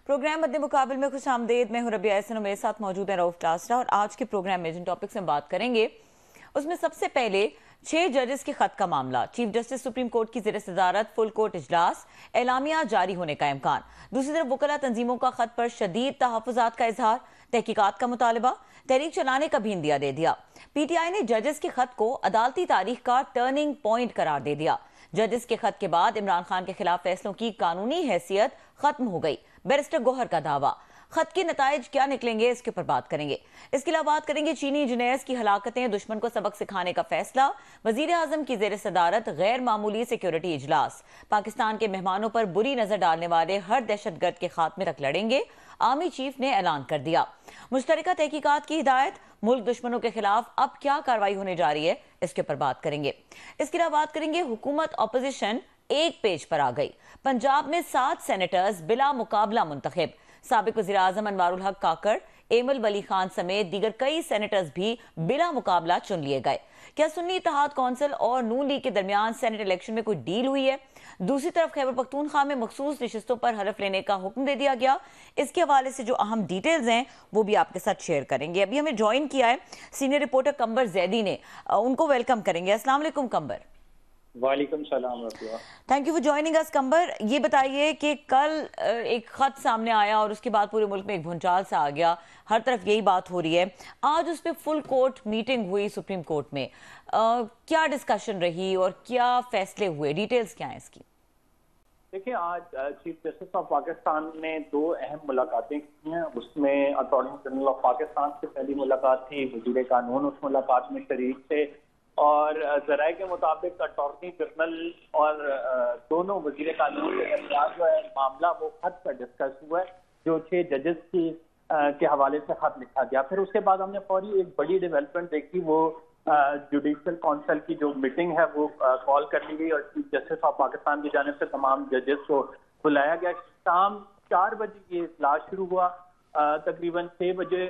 Programme मद्दे मुकाबले में खुश आमदेद। मैं हूं रबिया एहसन और मेरे साथ मौजूद है रऊफ टासरा। और आज के प्रोग्राम में जिन टॉपिक्स में बात करेंगे उसमें सबसे पहले 6 जजेस के खत का मामला, चीफ जस्टिस सुप्रीम कोर्ट की ज़ेर सदारत फुल कोर्ट इजलास, एलामिया जारी होने का इम्कान। दूसरी तरफ वकला तंजीमों का खत पर शदीद तहफ़्फ़ुज़ात का इजहार, तहकीकात का मुतालबा, तहरीक चलाने का भी इंदिया दे दिया। पीटीआई ने जजेस के खत को अदालती तारीख का टर्निंग पॉइंट करार दे दिया। जजेस के खत के बाद इमरान खान के खिलाफ फैसलों की कानूनी हैसियत खत्म हो गई, बैरिस्टर गौहर का दावा। खत के नताइज क्या निकलेंगे, इसके ऊपर बात करेंगे। इसके अलावा बात करेंगे चीनी इंजीनियर्स की हलाकतें, दुश्मन को सबक सिखाने का फैसला, वजीर आजम की जेर सदारत गैर मामूली सिक्योरिटी इजलास, पाकिस्तान के मेहमानों पर बुरी नजर डालने वाले हर दहशतगर्द के खात्मे तक लड़ेंगे, आर्मी चीफ ने ऐलान कर दिया। मुश्तरका तहकीकात की हिदायत, मुल्क दुश्मनों के खिलाफ अब क्या कार्रवाई होने जा रही है, इसके ऊपर बात करेंगे। इसके अलावा बात करेंगे हुकूमत ऑपोजिशन एक पेज पर आ गई। पंजाब में 7 सेनेटर्स बिला मुकाबला मुंतखब। साबिक वज़ीर आज़म अनवारुल हक काकड़, एमल वली खान समेत दीगर कई सेनेटर्स भी बिला मुकाबला चुन लिए गए। क्या सुन्नी इत्तेहाद कौंसिल और नून लीग के दरमियान सेनेट इलेक्शन में कोई डील हुई है? दूसरी तरफ खैबर पख्तूनख्वा में मखसूस नशिस्तों पर हलफ लेने का हुक्म दे दिया गया। इसके हवाले से जो अहम डिटेल्स हैं वो भी आपके साथ शेयर करेंगे। अभी हमें ज्वाइन किया है सीनियर रिपोर्टर कंबर जैदी ने, उनको वेलकम करेंगे। अस्सलाम वालेकुम कंबर। वालेकुम सलाम। Thank you for joining us कंबर। ये बताइए कि कल एक खत सामने आया और उसके बाद पूरे मुल्क में एक भूचाल सा आ गया, हर तरफ यही बात हो रही है। आज उस पर फुल कोर्ट मीटिंग हुई सुप्रीम कोर्ट में, क्या डिस्कशन रही और क्या फैसले हुए, डिटेल्स क्या हैं इसकी? देखिए, आज चीफ जस्टिस ऑफ पाकिस्तान ने 2 अहम मुलाकातें की हैं। उसमें अटॉर्नी जनरल ऑफ पाकिस्तान से पहली मुलाकात थी, वजीर कानून उस मुलाकात में शरीक थे और जराये के मुताबिक अटॉर्नी जनरल और दोनों वजीर कानून के दरमियान जो है मामला वो खत पर डिस्कस हुआ है, जो 6 जजेस की के हवाले से खत लिखा गया। फिर उसके बाद हमने फौरी एक बड़ी डेवलपमेंट देखी, वो जुडिशल काउंसिल की जो मीटिंग है वो कॉल कर ली गई और चीफ जस्टिस ऑफ पाकिस्तान की जानिब से तमाम जजेस को बुलाया गया। शाम 4 बजे ये इजलास शुरू हुआ, तकरीबन 6 बजे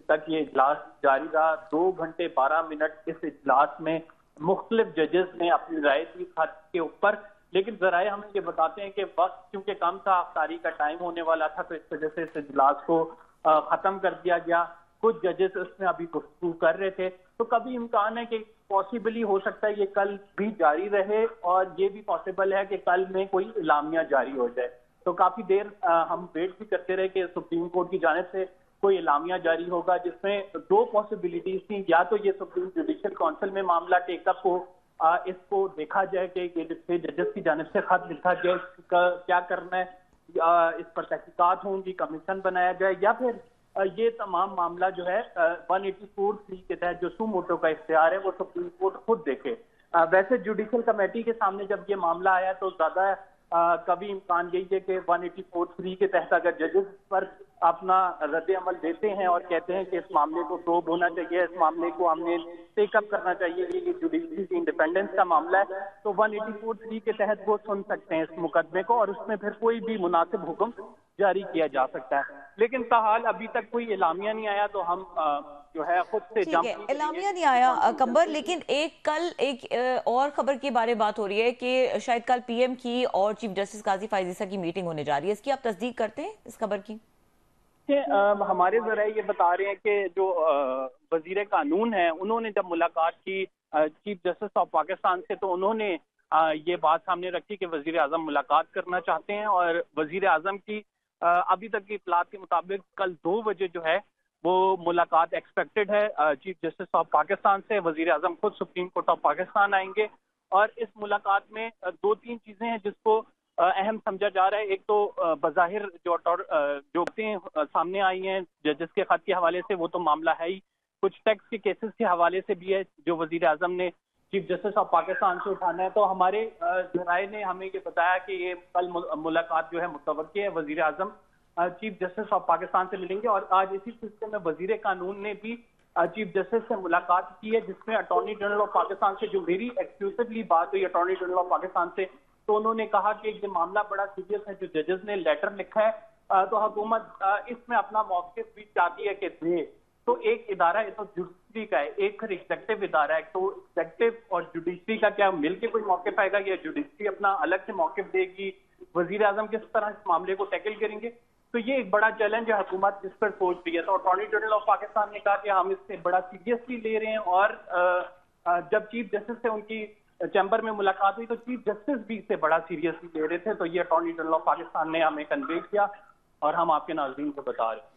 तक ये इजलास जारी रहा। 2 घंटे 12 मिनट इस इजलास में मुख्तलिफ जजेस ने अपनी राय दी खत के ऊपर, लेकिन जराए हमें ये बताते हैं कि वक्त क्योंकि कम था, अफ्तारी का टाइम होने वाला था, तो इस वजह से इस इजलास को खत्म कर दिया गया। कुछ जजेस इसमें अभी गुफ्तगू कर रहे थे, तो कभी इम्कान है कि पॉसिबली हो सकता है ये कल भी जारी रहे और ये भी पॉसिबल है कि कल में कोई इलामिया जारी हो जाए। तो काफी देर हम वेट भी करते रहे कि सुप्रीम कोर्ट की जानिब से कोई इलामिया जारी होगा, जिसमें 2 पॉसिबिलिटीज थी। या तो ये सुप्रीम जुडिशल काउंसिल में मामला टेकअप हो, इसको देखा जाए कि ये 6 जजेस की जानिब से खत लिखा जाए, क्या करना है, इस पर तहकीकात होंगी, कमीशन बनाया जाए, या फिर ये तमाम मामला जो है 184(3) के तहत जो सू मोटो का इख्तियार है वो सुप्रीम कोर्ट खुद देखे। वैसे जुडिशल कमेटी के सामने जब ये मामला आया तो ज्यादा कभी इम्कान यही है कि 184(3) के तहत अगर जजेस पर अपना रद्द अमल देते हैं और कहते हैं कि इस मामले को प्रोब होना चाहिए, इस मामले को हमने टेकअप करना चाहिए, ये जुडिशरी की इंडिपेंडेंस का मामला है, तो 184(3) के तहत वो सुन सकते हैं इस मुकदमे को और उसमें फिर कोई भी मुनासिब हुक्म जारी किया जा सकता है। लेकिन ताहाल अभी तक कोई इलामिया नहीं आया, तो हम जो है खुद से इलामिया नहीं आया कंबर। लेकिन कल एक और खबर के बारे में बात हो रही है कि शायद कल पीएम की और चीफ जस्टिस काजी फायजीसा की मीटिंग होने जा रही है, इसकी आप तस्दीक करते हैं इस खबर की? हमारे जराए ये बता रहे हैं कि जो वजीर कानून है उन्होंने जब मुलाकात की चीफ जस्टिस ऑफ पाकिस्तान से, तो उन्होंने ये बात सामने रखी कि वजीर आजम मुलाकात करना चाहते हैं और वजीर आजम की अभी तक की इत्तलात के मुताबिक कल 2 बजे जो है वो मुलाकात एक्सपेक्टेड है चीफ जस्टिस ऑफ पाकिस्तान से। वजीर आजम खुद सुप्रीम कोर्ट ऑफ पाकिस्तान आएंगे और इस मुलाकात में 2-3 चीजें हैं जिसको अहम समझा जा रहा है। एक तो बज़ाहिर जो बातें सामने आई हैं जजेस के खत के हवाले से, वो तो मामला है ही, कुछ टैक्स के केसेस के हवाले से भी है जो वजीर आजम ने चीफ जस्टिस ऑफ पाकिस्तान से उठाना है। तो हमारे जराए ने हमें ये बताया कि ये कल मुलाकात जो है मुतवक्की है, वजीर आजम चीफ जस्टिस ऑफ पाकिस्तान से मिलेंगे। और आज इसी सिलसिले में वजीर कानून ने भी चीफ जस्टिस से मुलाकात की है, जिसमें अटॉर्नी जनरल ऑफ पाकिस्तान से जो मेरी एक्सक्लूसिवली बात हुई अटॉर्नी जनरल ऑफ पाकिस्तान से, तो उन्होंने कहा कि ये मामला बड़ा सीरियस है जो जजेस ने लेटर लिखा है, तो हुकूमत इसमें अपना मौक़िफ़ भी चाहती है कि दे। तो एक इदारा है तो जुडिशरी का है, एक फिर एग्जेक्टिव इदारा है, तो एग्जेक्टिव और जुडिशरी का क्या मिलकर कोई मौक़िफ़ आएगा या जुडिशरी अपना अलग से मौक़िफ़ देगी? वजीर आजम किस तरह इस मामले को टैकल करेंगे? तो ये एक बड़ा चैलेंज है, हुकूमत इस पर सोच रही है। तो अटॉर्नी जनरल ऑफ पाकिस्तान ने कहा कि हम इससे बड़ा सीरियसली ले रहे हैं, और जब चीफ जस्टिस से उनकी चैम्बर में मुलाकात हुई तो चीफ जस्टिस भी इससे बड़ा सीरियसली ले रहे थे। तो ये अटॉर्नी जनरल ऑफ पाकिस्तान ने हमें कन्वे किया और हम आपके नाज़रीन को बता रहे हैं।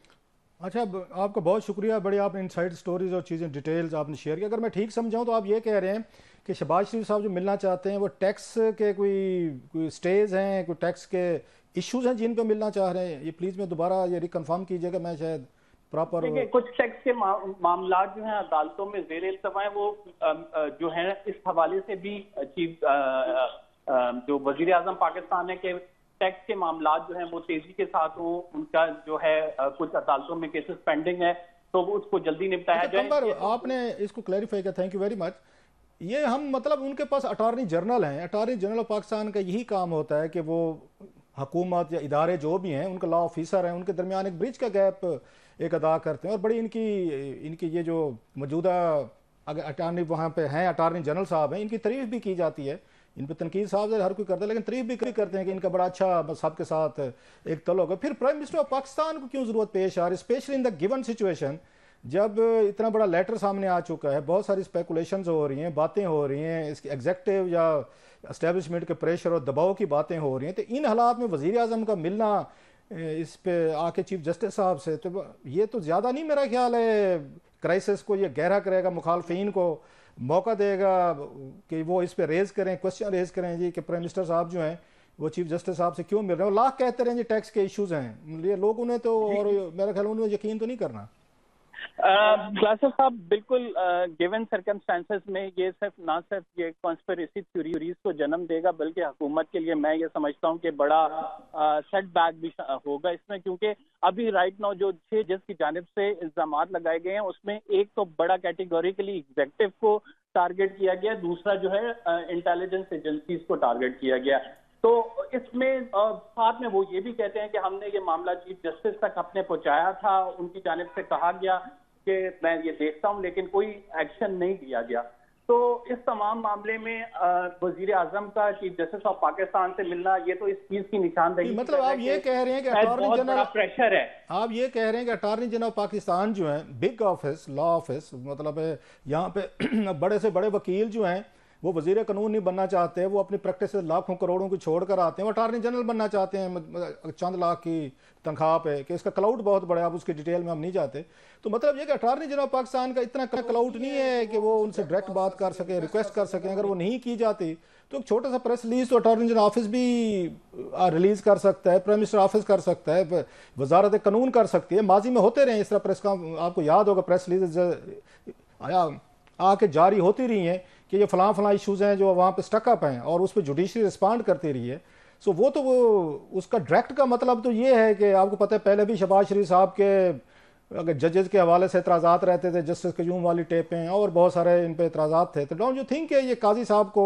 अच्छा, आपका बहुत शुक्रिया, बड़ी आपने इनसाइड स्टोरीज और चीज़ें डिटेल्स आपने शेयर की। अगर मैं ठीक समझाऊं तो आप ये कह रहे हैं कि शहबाज शरीफ साहब जो मिलना चाहते हैं वो टैक्स के कोई स्टेज हैं, कोई टैक्स के इश्यूज हैं जिन पे मिलना चाह रहे हैं। ये प्लीज़ मैं दोबारा ये रिकन्फर्म कीजिएगा, मैं शायद प्रॉपर। देखिए, कुछ टैक्स के मामला जो हैं अदालतों में ज़ेर इल्तवा हैं, वो जो है इस हवाले से भी चीफ जो वजीर आजम पाकिस्तान है कि टैक्स के मामला जो हैं वो तेजी के साथ हो, उनका जो है कुछ अदालतों में केसेस पेंडिंग है तो उसको जल्दी निपटाया जाए। आपने इसको क्लैरिफाई किया, थैंक यू वेरी मच। ये हम मतलब उनके पास अटॉर्नी जनरल हैं, अटॉर्नी जनरल ऑफ पाकिस्तान का यही काम होता है कि वो हुकूमत या इदारे जो भी हैं उनका लॉ ऑफिसर हैं, उनके दरमियान एक ब्रिज का गैप एक अदा करते हैं। और बड़ी इनकी ये जो मौजूदा अगर अटॉर्नी वहाँ पे हैं, अटॉर्नी जनरल साहब हैं, इनकी तारीफ भी की जाती है, इन पर तनकीद साहब से हर कोई करता है, लेकिन तारीफ भी करते हैं कि इनका बड़ा अच्छा सबके साथ एक तल्लुक है। फिर प्राइम मिनिस्टर ऑफ पाकिस्तान को क्यों ज़रूरत पेश आ रही, specially in the given situation, जब इतना बड़ा लेटर सामने आ चुका है, बहुत सारी स्पेकुलेशंस हो रही हैं, बातें हो रही हैं, इसकी एग्जेक्टिव या एस्टेब्लिशमेंट के प्रेशर और दबाव की बातें हो रही हैं। तो इन हालात में वज़ीर आज़म का मिलना इस पे आके चीफ जस्टिस साहब से, तो ये तो ज़्यादा नहीं मेरा ख्याल है क्राइसिस को ये गहरा करेगा, मुखालफिन को मौका देगा कि वो इस पे रेज करें, क्वेश्चन रेज करें जी कि प्राइम मिनिस्टर साहब जो हैं वो चीफ जस्टिस साहब से क्यों मिल रहे हैं। लाख कहते रहे जी टैक्स के इश्यूज हैं, ये लोग उन्हें तो, और मेरा ख्याल उन्हें यकीन तो नहीं करना। क्लासेस साहब, बिल्कुल गिवन सर्कमस्टांसेस में ये ना सिर्फ ये कॉन्स्पिरेसी थ्योरीज को जन्म देगा, बल्कि हुकूमत के लिए मैं ये समझता हूँ कि बड़ा सेटबैक भी होगा इसमें, क्योंकि अभी राइट नाउ जो 6 जज की जानिब से इल्जाम लगाए गए हैं उसमें एक तो बड़ा कैटेगोरिकली एग्जेक्टिव को टारगेट किया गया, दूसरा जो है इंटेलिजेंस एजेंसीज को टारगेट किया गया। तो इसमें साथ में वो ये भी कहते हैं कि हमने ये मामला चीफ जस्टिस तक अपने पहुंचाया था, उनकी जानिब से कहा गया कि मैं ये देखता हूं, लेकिन कोई एक्शन नहीं लिया गया। तो इस तमाम मामले में वजीर आजम का चीफ जस्टिस ऑफ पाकिस्तान से मिलना, ये तो इस चीज की निशानदेही, मतलब आप ये कह रहे हैं कि अटॉर्नी जनरल प्रेशर है, आप ये कह रहे हैं कि अटॉर्नी जनरल पाकिस्तान जो है बिग ऑफिस, लॉ ऑफिस, मतलब यहाँ पे बड़े से बड़े वकील जो हैं वो वजीर कानून नहीं बनना चाहते, वो अपनी प्रैक्टिस से लाखों करोड़ों की छोड़ कर आते हैं, वो अटॉर्नी जनरल बनना चाहते हैं चंद लाख की तनख्वाह पे, कि इसका क्लाउड बहुत बड़ा है, अब उसकी डिटेल में हम नहीं जाते। तो मतलब ये कि अटॉर्नी जनरल पाकिस्तान का इतना क्लाउड नहीं है कि वो उनसे डायरेक्ट बात कर सके, रिक्वेस्ट कर सकें। अगर वो नहीं की जाती तो एक छोटा सा प्रेस रिलीज तो अटॉर्नी जनरल ऑफिस भी रिलीज कर सकता है, प्राइम मिनिस्टर ऑफिस कर सकता है, वजारत कानून कर सकती है। माजी में होते रहे इस तरह प्रेस का, आपको याद होगा प्रेस रिलीज आके जारी होती रही हैं कि ये फलां इश्यूज़ हैं जो वहाँ पे स्टकअप हैं, और उस पर जुडिशरी रिस्पॉन्ड करती रही है। सो वो तो वो उसका डायरेक्ट का मतलब तो ये है कि आपको पता है पहले भी शहबाज शरीफ साहब के अगर जजेस के हवाले से एतराज़ात रहते थे, जस्टिस क्यूम वाली टेपें और बहुत सारे इन पर एतराज़ात थे। तो डोंट यू थिंक ये काजी साहब को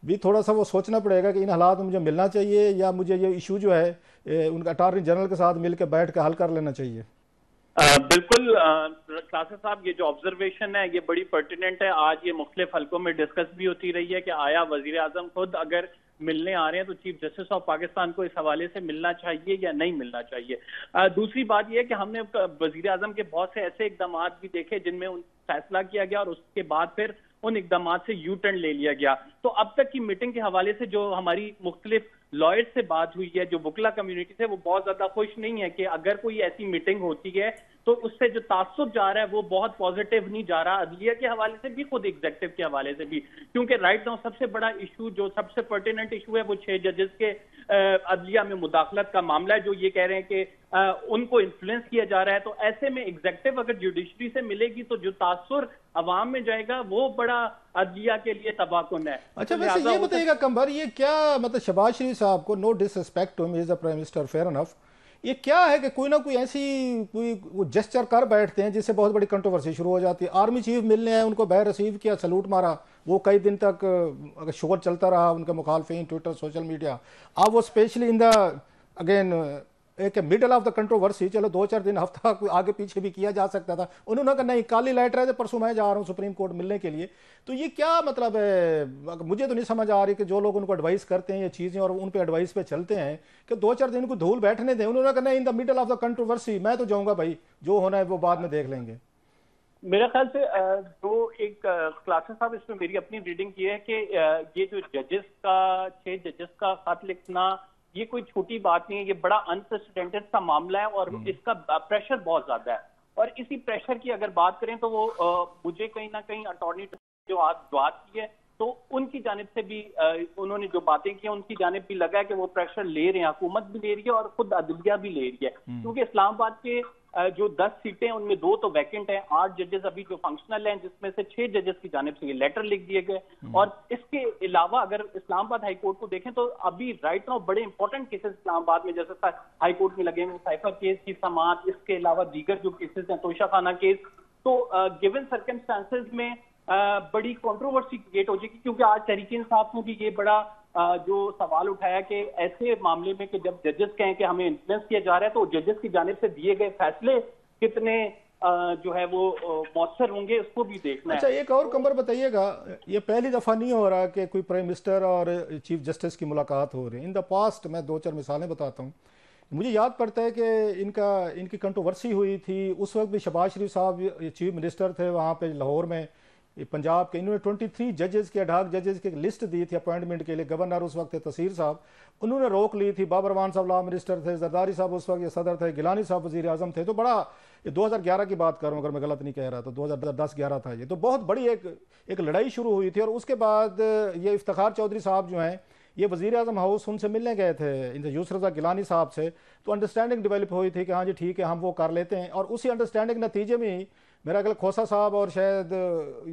भी थोड़ा सा वो सोचना पड़ेगा कि इन हालात में मुझे मिलना चाहिए, या मुझे ये इशू जो है उनका अटॉर्नी जनरल के साथ मिल के बैठ कर हल कर लेना चाहिए। बिल्कुल क्लासेस साहब, ये जो ऑब्जर्वेशन है ये बड़ी पर्टिनेंट है। आज ये मुख्तलिफ हल्कों में डिस्कस भी होती रही है कि आया वजीर आजम खुद अगर मिलने आ रहे हैं तो चीफ जस्टिस ऑफ पाकिस्तान को इस हवाले से मिलना चाहिए या नहीं मिलना चाहिए। दूसरी बात यह है कि हमने वजीर आजम के बहुत से ऐसे इकदाम भी देखे जिनमें फैसला किया गया और उसके बाद फिर उन इकदाम से यू टर्न ले लिया गया। तो अब तक की मीटिंग के हवाले से जो हमारी मुख्तलिफ लॉयर्स से बात हुई है, जो वकला कम्युनिटी से, वो बहुत ज्यादा खुश नहीं है कि अगर कोई ऐसी मीटिंग होती है तो उससे जो तासुब जा रहा है वो बहुत पॉजिटिव नहीं जा रहा, अदलिया के हवाले से भी, खुद एग्जेक्टिव के हवाले से भी। क्योंकि राइट नाउ सबसे बड़ा इशू, जो सबसे पर्टिनेंट इशू है, वो 6 जजेस के अदलिया में मुदाखलत का मामला है, जो ये कह रहे हैं कि उनको इन्फ्लुएंस किया जा रहा है। तो ऐसे में एग्जेक्टिव अगर जुडिशरी से मिलेगी तो जो तासुर अवाम में जाएगा वो बड़ा अदलिया के लिए तबाहकुन है। अच्छा, वैसे ये बताइएगा कंबर, ये क्या मतलब शहबाज शरीफ साहब को, no disrespect to him, is the prime minister, fair enough, ये क्या है कि कोई ना कोई ऐसी कोई जेस्चर कर बैठते हैं जिससे बहुत बड़ी कंट्रोवर्सी शुरू हो जाती है। आर्मी चीफ मिलने आए, उनको बैर रिसीव किया, सलूट मारा, वो कई दिन तक अगर शोर चलता रहा उनके मुखालफिन, ट्विटर, सोशल मीडिया। अब वो स्पेशली इन द अगेन एक मिडल ऑफ द कंट्रोवर्सी, चलो 2-4 दिन हफ्ता आगे पीछे भी किया जा सकता था, उन्होंने कहा नहीं काली लाइट रहे थे, परसों मैं जा रहा हूँ सुप्रीम कोर्ट मिलने के लिए। तो ये क्या मतलब है, मुझे तो नहीं समझ आ रही कि जो लोग उनको एडवाइस करते हैं ये चीज़ें और उन पे एडवाइस पे चलते हैं कि 2-4 दिन को धूल बैठने दें। उन्होंने कहा नहीं, in the middle of the controversy मैं तो जाऊँगा भाई, जो होना है वो बाद में देख लेंगे। मेरे ख्याल से जो एक क्लासेस साहब इसमें मेरी अपनी रीडिंग की है कि ये जो जजेस का 6 जजेस का खत लिखना ये कोई छोटी बात नहीं है, ये बड़ा अनप्रेसिडेंटेड सा मामला है और इसका प्रेशर बहुत ज्यादा है। और इसी प्रेशर की अगर बात करें तो वो मुझे कहीं ना कहीं अटॉर्नी जो आज बात की है तो उनकी जानिब से भी उन्होंने जो बातें की उनकी जानिब भी लगा है कि वो प्रेशर ले रहे हैं, हुकूमत भी ले रही है और खुद अदलिया भी ले रही है। क्योंकि इस्लामाबाद के जो 10 सीटें उनमें 2 तो वैकेंट हैं, 8 जजेस अभी जो फंक्शनल हैं, जिसमें से 6 जजेस की जानिब से ये लेटर लिख दिए गए। और इसके अलावा अगर इस्लामाबाद हाई कोर्ट को देखें तो अभी राइट नाउ बड़े इंपॉर्टेंट केसेस इस्लामाबाद में जैसे हाई कोर्ट में लगे हैं, साइफर केस की समाअत, इसके अलावा दीगर जो केसेस हैं, तोशा खाना केस, तो गिवन सर्कमस्टांसेस में बड़ी कंट्रोवर्सी क्रिएट हो जाएगी। क्योंकि आज तहरीक इंसाफ ने भी ये बड़ा जो सवाल उठाया कि ऐसे मामले में कि जब जजेस कहें कि हमें इन्फ्लुएंस किया जा रहा है तो जजेस की जानिब से दिए गए फैसले कितने जो है वो मौसर होंगे, उसको भी देखना है। अच्छा, एक और कमर बताइएगा, ये पहली दफ़ा नहीं हो रहा कि कोई प्राइम मिनिस्टर और चीफ जस्टिस की मुलाकात हो रही है। इन द पास्ट मैं 2-4 मिसालें बताता हूँ। मुझे याद पड़ता है कि इनकी कंट्रोवर्सी हुई थी, उस वक्त भी शहबाज शरीफ साहब चीफ मिनिस्टर थे वहाँ पे लाहौर में पंजाब के। इन्होंने 23 जजेस के, अडाक जजेस की लिस्ट दी थी अपॉइंटमेंट के लिए। गवर्नर उस वक्त थे तसीर साहब, उन्होंने रोक ली थी। बाबर रहमान साहब लॉ मिनिस्टर थे, जरदारी साहब उस वक्त ये सदर थे, गिलानी साहब वजीर आजम थे। तो बड़ा, ये 2011 की बात कर रहा हूँ अगर मैं गलत नहीं कह रहा, तो 2010-11 था ये। तो बहुत बड़ी एक लड़ाई शुरू हुई थी। और उसके बाद ये इफ्तिखार चौधरी साहब जो हैं, ये वजीर आजम हाउस उनसे मिलने गए थे, इनसे यूसुफ रज़ा गिलानी साहब से। तो अंडरस्टैंडिंग डेवलप हुई थी कि हाँ जी ठीक है हम वो कर लेते हैं। और उसी अंडरस्टैंडिंग नतीजे में ही मेरा ख्याल खोसा साहब और शायद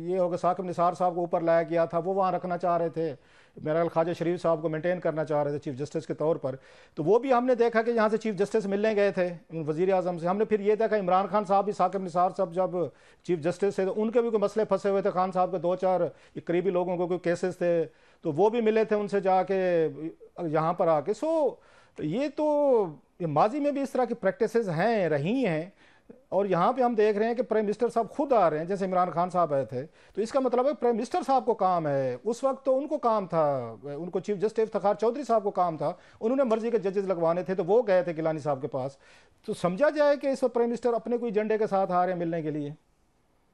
ये होगा साकिब निसार साहब को ऊपर लाया गया था, वो वहाँ रखना चाह रहे थे। मेरा ख्याल ख्वाजा शरीफ साहब को मेंटेन करना चाह रहे थे चीफ जस्टिस के तौर पर। तो वो भी हमने देखा कि यहाँ से चीफ जस्टिस मिलने गए थे वजीर आजम से। हमने फिर ये देखा इमरान खान साहब भी, साकिब निसार साहब जब चीफ जस्टिस थे तो उनके भी कोई मसले फंसे हुए थे। खान साहब के 2-4 करीबी लोगों को कोई केसेस थे, तो वो भी मिले थे उनसे जाके यहाँ पर आके। सो ये तो माजी में भी इस तरह की प्रैक्टिसेस हैं, रही हैं। और यहाँ पे हम देख रहे हैं कि प्राइम मिनिस्टर साहब खुद आ रहे हैं, जैसे इमरान खान साहब आए थे। तो इसका मतलब है प्राइम मिनिस्टर साहब को काम है, उस वक्त तो उनको काम था, उनको चीफ जस्टिस इफ्तिखार चौधरी साहब को काम था, उन्होंने मर्जी के जजेस लगवाने थे तो वो गए थे गिलानी साहब के पास। तो समझा जाए कि इस वक्त प्राइम मिनिस्टर अपने कोई एजेंडे के साथ आ रहे हैं मिलने के लिए।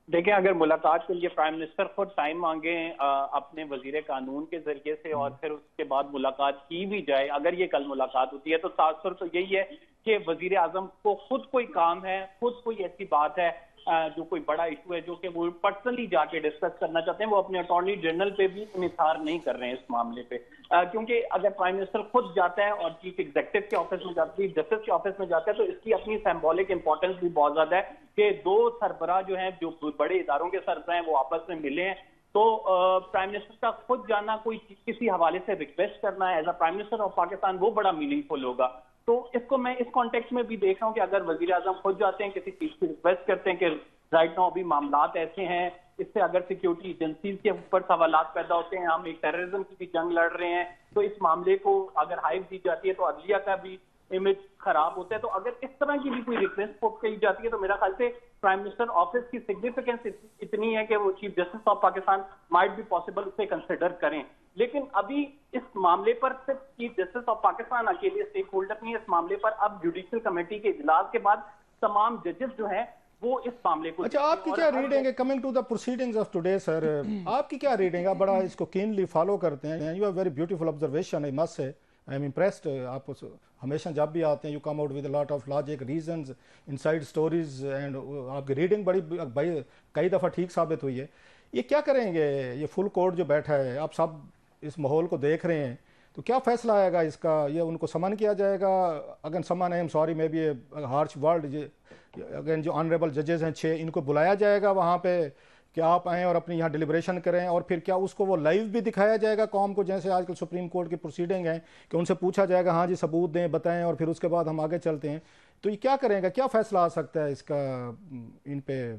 देखिए, अगर मुलाकात के लिए प्राइम मिनिस्टर खुद टाइम मांगे अपने वजीर कानून के जरिए से और फिर उसके बाद मुलाकात की भी जाए, अगर ये कल मुलाकात होती है, तो तासुर तो यही है कि वजीर आजम को खुद कोई काम है, खुद कोई ऐसी बात है जो कोई बड़ा इशू है जो कि वो पर्सनली जाके डिस्कस करना चाहते हैं। वो अपने अटॉर्नी जनरल पे भी निसार नहीं कर रहे हैं इस मामले पे, क्योंकि अगर प्राइम मिनिस्टर खुद जाता है और चीफ एग्जीक्यूटिव के ऑफिस में जाता है, जस्टिस के ऑफिस में जाता है, तो इसकी अपनी सिंबॉलिक इंपॉर्टेंस भी बहुत ज्यादा है कि 2 सरबराह जो हैं, जो बड़े इदारों के सरबराह हैं, वो आपस में मिले हैं। तो प्राइम मिनिस्टर का खुद जाना, कोई किसी हवाले से रिक्वेस्ट करना है as a prime minister of Pakistan, वो बड़ा मीनिंगफुल होगा। तो इसको मैं इस कॉन्टेक्स्ट में भी देख रहा हूँ कि अगर वजीर आजम खुद जाते हैं, किसी चीज की रिक्वेस्ट करते हैं कि राइट नाउ अभी मामलात ऐसे हैं, इससे अगर सिक्योरिटी एजेंसीज के ऊपर सवालात पैदा होते हैं, हम एक टेररिज्म की भी जंग लड़ रहे हैं, तो इस मामले को अगर हाइप दी जाती है तो अदलिया का भी इमेज खराब होता है। तो अगर इस तरह की भी कोई रिक्वेस्ट पुट की जाती है तो मेरा ख्याल से प्राइम मिनिस्टर ऑफिस की सिग्निफिकेंस इतनी है कि वो chief justice of Pakistan might भी पॉसिबल उसे कंसिडर करें। लेकिन अभी इस मामले पर सिर्फ चीफ जस्टिस ऑफ पाकिस्तान अकेले स्टेक होल्डर नहीं है। इस मामले पर अब जुडिशियल कमेटी के इजलास के बाद तमाम जजेस जो हैं वो इस मामले को। अच्छा, आपकी क्या रीडिंग है coming to the proceedings of today sir? आपकी क्या रीडिंग है? आप बड़ा इसको कीनली फॉलो करते हैं, you have very beautiful observation, I must say, I am impressed. आप हमेशा जब भी आते हैं you come out with lot of logic, reasons, inside stories, and आपकी रीडिंग बड़ी भाई कई दफ़ा ठीक साबित हुई है। ये क्या करेंगे, ये फुल कोर्ट जो बैठा है, आप सब इस माहौल को देख रहे हैं, तो क्या फैसला आएगा इसका? ये उनको समन किया जाएगा? Again summon, I am sorry may be a harsh word, again जो ऑनरेबल जजेस हैं 6, इनको बुलाया जाएगा वहाँ पे कि आप आएँ और अपनी यहाँ डिलिब्रेशन करें, और फिर क्या उसको वो लाइव भी दिखाया जाएगा कौम को, जैसे आजकल सुप्रीम कोर्ट की प्रोसीडिंग है कि उनसे पूछा जाएगा हाँ जी सबूत दें, बताएं, और फिर उसके बाद हम आगे चलते हैं। तो ये क्या करेंगे, क्या फैसला आ सकता है इसका इन पे?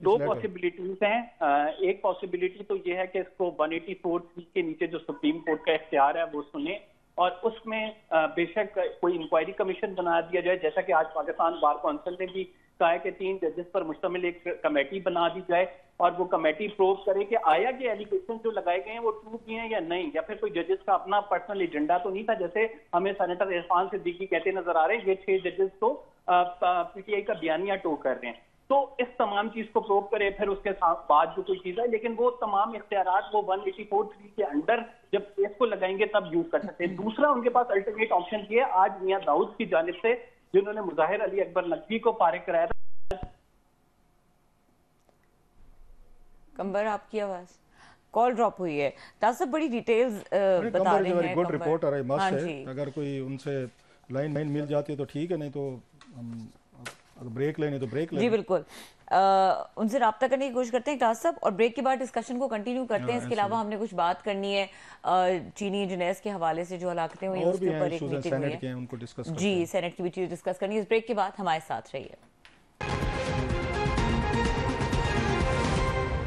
2 पॉसिबिलिटीज हैं। एक पॉसिबिलिटी तो ये है कि इसको 184 के नीचे जो सुप्रीम कोर्ट का इख्तियार है वो सुने, और उसमें बेशक कोई इंक्वायरी कमीशन बना दिया जाए, जैसा कि आज पाकिस्तान बार काउंसिल ने भी कहा है कि 3 जजेस पर मुश्तमिल एक कमेटी बना दी जाए और वो कमेटी प्रूव करे कि आया कि एलिगेशन जो लगाए गए हैं वो ट्रू भी हैं या नहीं, या फिर कोई जजेस का अपना पर्सनल एजेंडा तो नहीं था, जैसे हमें सेनेटर इरफान सिद्दीकी कहते नजर आ रहे हैं ये 6 जजेस तो पीटीआई का बयानिया टो कर रहे हैं। तो इस तमाम चीज को प्रूव करे, फिर उसके बाद जो कोई चीज है, लेकिन वो तमाम इख्तियारात वो 184(3) के अंडर जब केस को लगाएंगे तब यूज कर सकते हैं। दूसरा उनके पास अल्टरनेट ऑप्शन ये है, आज मियां दाऊद की जानिब से जिन्होंने मुजाहिर अली अकबर नकवी को फारिग कराया था। कंबर आपकी आवाज कॉल ड्रॉप हुई है। तासब बड़ी डिटेल्स बता रहे हैं। गुड रिपोर्टर है, हाँ मस्त है। अगर कोई उनसे लाइन मिल जाती है तो ठीक है, नहीं तो हम अगर ब्रेक लेने तो ब्रेक लें। जी बिल्कुल, उनसे रब्ता करने की कोशिश करते हैं तासब, और ब्रेक के बाद डिस्कशन को कंटिन्यू करते हैं। इसके अलावा हमने कुछ बात करनी है चीनी इंजीनियर्स के हवाले से जो हलाकतें हुई हैं उसके ऊपर एक मीटिंग हुई है, उनको डिस्कस जी सेनेट की भी चीज डिस्कस करनी है। इस ब्रेक के बाद हमारे साथ रहिए।